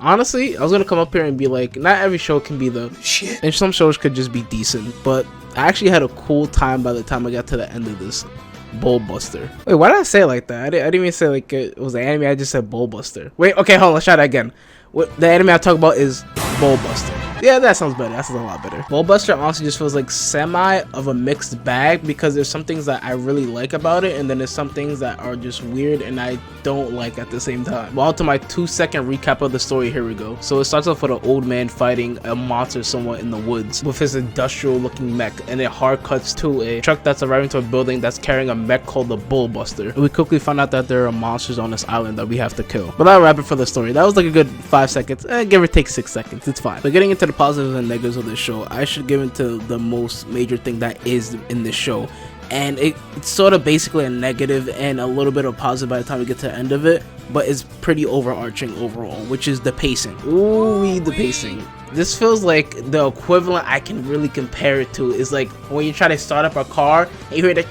honestly, I was gonna come up here and be like, not every show can be the shit, and some shows could just be decent, but I actually had a cool time by the time I got to the end of this. Bullbuster. Wait, why did I say it like that? I didn't even say like it was an anime. I just said Bullbuster. Wait, okay, hold on. Let's try that again. What the anime I talk about is Bullbuster. Yeah, that sounds better. That sounds a lot better. Bullbuster honestly just feels like semi of a mixed bag because there's some things that I really like about it, and then there's some things that are just weird and I don't like at the same time. Well, to my 2-second recap of the story, here we go. So it starts off with an old man fighting a monster somewhere in the woods with his industrial looking mech, and it hard cuts to a truck that's arriving to a building that's carrying a mech called the Bullbuster. And we quickly find out that there are monsters on this island that we have to kill. But that'll wrap it for the story. That was like a good 5 seconds, give or take 6 seconds. It's fine. But getting into the positives and negatives of this show, I should give into the most major thing that is in this show, and it's sort of basically a negative and a little bit of positive by the time we get to the end of it, but it's pretty overarching overall, which is the pacing. Ooh, the pacing. This feels like the equivalent I can really compare it to is like when you try to start up a car and you hear the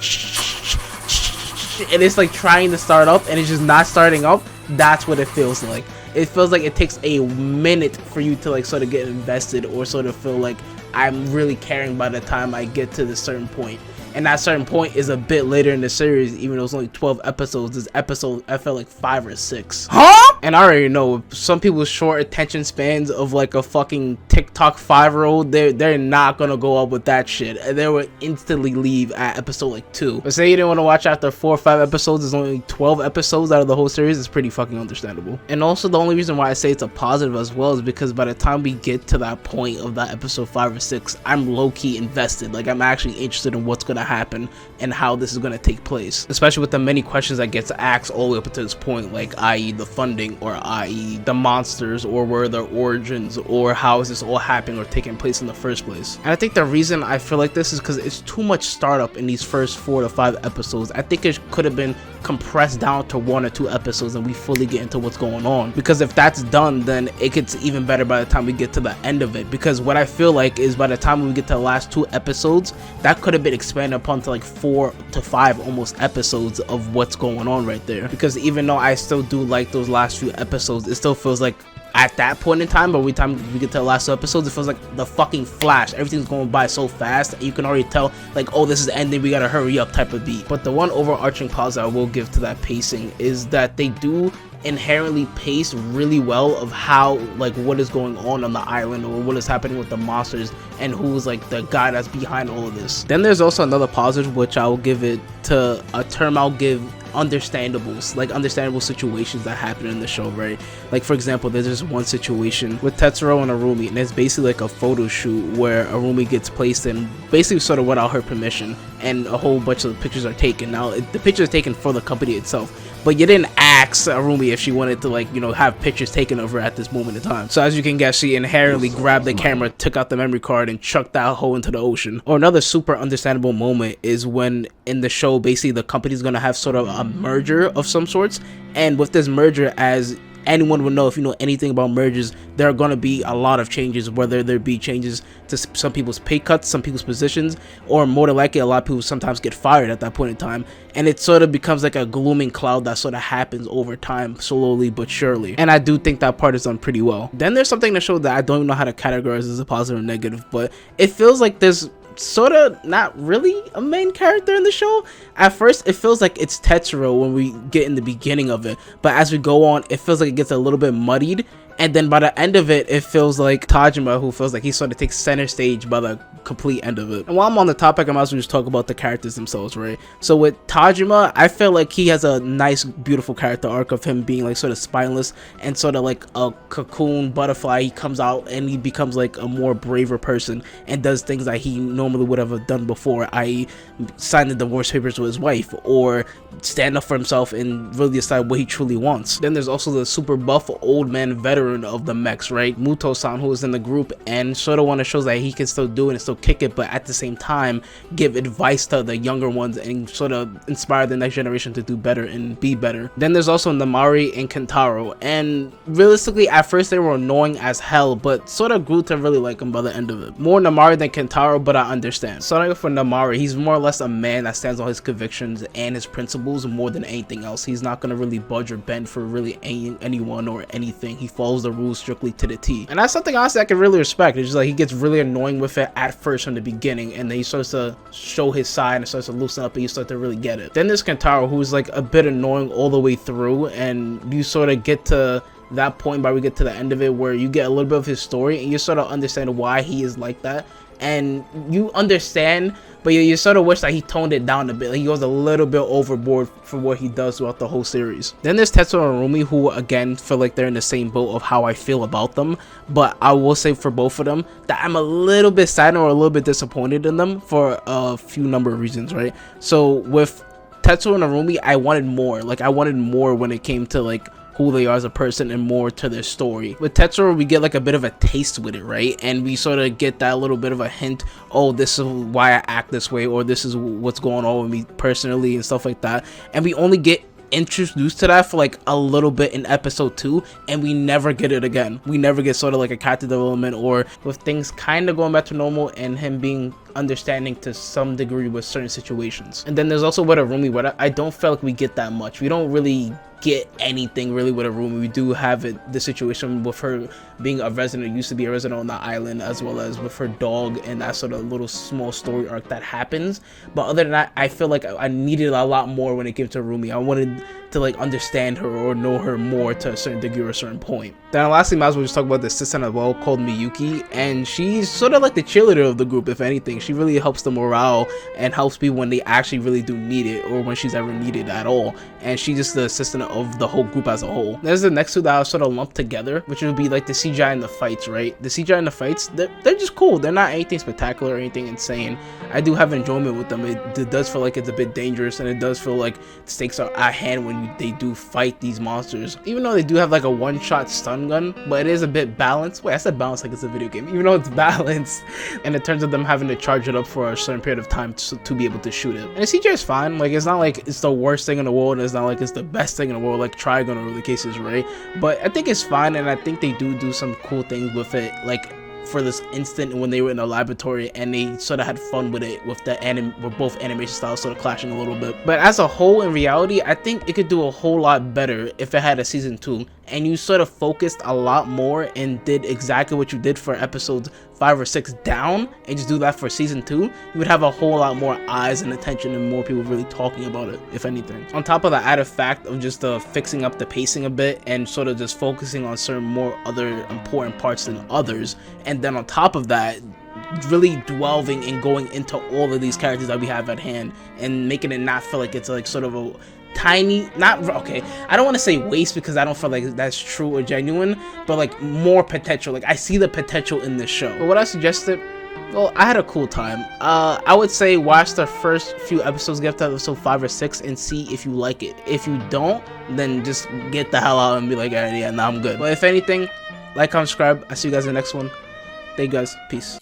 and it's like trying to start up and it's just not starting up. That's what it feels like. It feels like it takes a minute for you to like sort of get invested or sort of feel like I'm really caring by the time I get to this certain point. And that certain point is a bit later in the series, even though it's only 12 episodes. This episode, I felt like 5 or 6. Huh? And I already know, some people's short attention spans of like a fucking TikTok 5-year-old, they're not gonna go up with that shit. And they would instantly leave at episode like 2. But say you didn't want to watch after 4 or 5 episodes, there's only 12 episodes out of the whole series. It's pretty fucking understandable. And also the only reason why I say it's a positive as well is because by the time we get to that point of that episode 5 or 6, I'm low-key invested. Like I'm actually interested in what's gonna happen and how this is going to take place, especially with the many questions that gets asked all the way up to this point, like i.e. the funding, or i.e. the monsters, or where their origins, or how is this all happening or taking place in the first place. And I think the reason I feel like this is because it's too much startup in these first 4 to 5 episodes. I think it could have been compressed down to 1 or 2 episodes and we fully get into what's going on, because if that's done, then it gets even better by the time we get to the end of it. Because what I feel like is by the time we get to the last 2 episodes, that could have been expanded upon to like 4 to 5 almost episodes of what's going on right there. Because even though I still do like those last few episodes, it still feels like at that point in time, but every time we get to the last 2 episodes, it feels like the fucking Flash. Everything's going by so fast that you can already tell like, oh, this is ending, we gotta hurry up type of beat. But the one overarching positive I will give to that pacing is that they do inherently pace really well of how like what is going on the island, or what is happening with the monsters, and who's like the guy that's behind all of this. Then there's also another positive, which I will give it to a term I'll give understandables, like understandable situations that happen in the show, right? Like for example, there's this one situation with Tetsuro and Arumi, and it's basically like a photo shoot where Arumi gets placed in basically sort of without her permission, and a whole bunch of pictures are taken. Now the pictures are taken for the company itself, but you didn't ask Arumi if she wanted to, like, you know, have pictures taken of her at this moment in time. So as you can guess, she inherently grabbed the camera, took out the memory card, and chucked that hoe into the ocean. Or another super understandable moment is when in the show, basically the company's gonna have sort of a merger of some sorts, and with this merger, as anyone would know if you know anything about mergers, there are going to be a lot of changes, whether there be changes to some people's pay cuts, some people's positions, or more than likely a lot of people sometimes get fired at that point in time, and it sort of becomes like a glooming cloud that sort of happens over time, slowly but surely. And I do think that part is done pretty well. Then there's something in the show that I don't even know how to categorize as a positive or negative, but it feels like there's sort of not really a main character in the show. At first it feels like it's Tetsuro when we get in the beginning of it, but as we go on, it feels like it gets a little bit muddied, and then by the end of it, it feels like Tajima, who feels like he sort of takes center stage by the complete end of it. And while I'm on the topic, I might as well just talk about the characters themselves, right? So with Tajima, I feel like he has a nice, beautiful character arc of him being like sort of spineless and sort of like a cocoon butterfly. He comes out and he becomes like a more braver person and does things that he normally would have done before, i.e. sign the divorce papers with his wife, or stand up for himself and really decide what he truly wants. Then there's also the super buff old man veteran of the mechs, right? Muto-san, who is in the group and sort of one that shows that he can still do it and still still kick it, but at the same time give advice to the younger ones and sort of inspire the next generation to do better and be better. Then there's also Namari and Kentaro, and realistically at first they were annoying as hell, but sort of grew to really like them by the end of it. More Namari than Kentaro, but I understand. Starting off for Namari, he's more or less a man that stands on his convictions and his principles more than anything else. He's not gonna really budge or bend for really anyone or anything. He follows the rules strictly to the T, and that's something honestly I can really respect. It's just like he gets really annoying with it at first from the beginning, and then he starts to show his side and starts to loosen up and you start to really get it. Then there's Kentaro, who's like a bit annoying all the way through, and you sort of get to that point where we get to the end of it where you get a little bit of his story and you sort of understand why he is like that, and you understand, but you sort of wish that he toned it down a bit. Like he goes a little bit overboard for what he does throughout the whole series. Then there's Tetsuo and Rumi, who again feel like they're in the same boat of how I feel about them, but I will say for both of them that I'm a little bit sad or a little bit disappointed in them for a few number of reasons, right? So with Tetsuo and Arumi, I wanted more. Like I wanted more when it came to like who they are as a person and more to their story. With Tetsuo, we get like a bit of a taste with it, right? And we sort of get that little bit of a hint, oh, this is why I act this way, or this is what's going on with me personally and stuff like that. And we only get introduced to that for like a little bit in episode 2, and we never get it again. We never get sort of like a character development, or with things kind of going back to normal and him being understanding to some degree with certain situations. And then there's also with Arumi, where I don't feel like we get that much. We don't really get anything really with Arumi. We do have the situation with her being a resident, used to be a resident on the island, as well as with her dog and that sort of little small story arc that happens. But other than that, I feel like I needed a lot more when it came to Arumi. I wanted to like understand her or know her more to a certain degree or a certain point. Then lastly, might as well just talk about the assistant as well, called Miyuki, and she's sort of like the cheerleader of the group. If anything, she really helps the morale and helps people when they actually really do need it, or when she's ever needed at all. And she's just the assistant of the whole group as a whole. There's the next two that are sort of lumped together, which would be like the CGI and the fights, right? The CGI and the fights, they're just cool. They're not anything spectacular or anything insane. I do have enjoyment with them. It does feel like it's a bit dangerous, and it does feel like stakes are at hand when they do fight these monsters. Even though they do have like a one-shot stun gun, but it is a bit balanced. Wait, I said balanced like it's a video game. Even though it's balanced, and in terms of them having to charge it up for a certain period of time to be able to shoot it. And the CGI is fine. Like it's not like it's the worst thing in the world, and it's not like it's the best thing in the world, like Trigun or the cases, right? But I think it's fine, and I think they do some cool things with it, like for this instant when they were in the laboratory and they sort of had fun with it, with the with both animation styles sort of clashing a little bit. But as a whole, in reality, I think it could do a whole lot better if it had a season 2 and you sort of focused a lot more and did exactly what you did for episodes 5 or 6 down, and just do that for season 2. You would have a whole lot more eyes and attention and more people really talking about it, if anything. On top of the added fact of just fixing up the pacing a bit and sort of just focusing on certain more other important parts than others, and then on top of that, really dwelling and going into all of these characters that we have at hand and making it not feel like it's like sort of a tiny, I don't want to say waste because I don't feel like that's true or genuine, but like more potential. Like I see the potential in this show. But what I suggested, well, I had a cool time. I would say watch the first few episodes, get to episode 5 or 6 and see if you like it. If you don't, then just get the hell out and be like, alright, yeah, nah, I'm good. But if anything, like, comment, subscribe. I'll see you guys in the next one. Thank you guys. Peace.